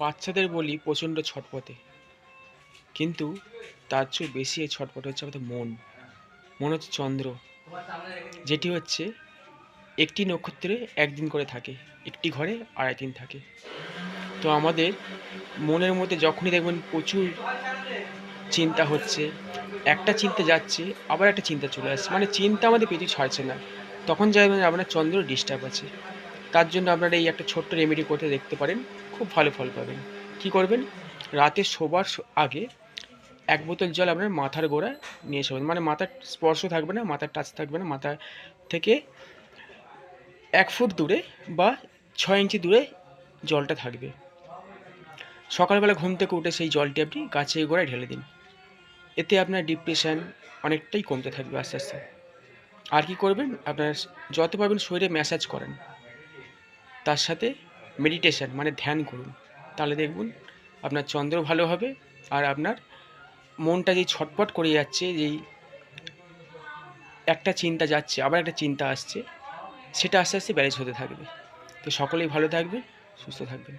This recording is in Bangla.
বাচ্চাদের বলি প্রচণ্ড ছটপটে, কিন্তু তার চেয়েও বেশি এই ছটপটে হচ্ছে আমাদের মন। মন হচ্ছে চন্দ্র, যেটি হচ্ছে একটি নক্ষত্রে একদিন করে থাকে, একটি ঘরে আড়াই দিন থাকে। তো আমাদের মনের মধ্যে যখনই দেখবেন প্রচুর চিন্তা হচ্ছে, একটা চিন্তা যাচ্ছে আবার একটা চিন্তা চলে আসছে, মানে চিন্তা আমাদের পিছু ছাড়ছে না, তখন জানবেন আপনার চন্দ্র ডিস্টার্ব আছে। তার জন্য আপনারা এই একটা ছোট্ট রেমেডি করতে দেখতে পারেন, খুব ভালো ফল পাবেন। কি করবেন? রাতে শোবার আগে ১ বোতল জল আপনার মাথার গোড়ায় নিয়ে শোবেন। মানে মাথার স্পর্শ থাকবে না, মাথার টাচ থাকবে না, মাথা থেকে ১ ফুট দূরে বা ৬ ইঞ্চি দূরে জলটা থাকবে। সকালবেলা ঘুম থেকে উঠে সেই জলটি আপনি গাছের গোড়ায় ঢেলে দিন। এতে আপনার ডিপ্রেশন অনেকটাই কমতে থাকবে আস্তে, আস্তে। আর কি করবেন? আপনার যত পারবেন শরীরে ম্যাসাজ করান। তার সাথে মেডিটেশন মানে ধ্যান করুন। তাহলে দেখবেন আপনার চন্দ্র ভালো হবে, আর আপনার মনটা যেই ছটপট করে যাচ্ছে, যেই একটা চিন্তা যাচ্ছে আবার একটা চিন্তা আসছে, সেটা আস্তে আস্তে ব্যালেন্স হতে থাকবে। তো সকলেই ভালো থাকবেন, সুস্থ থাকবেন।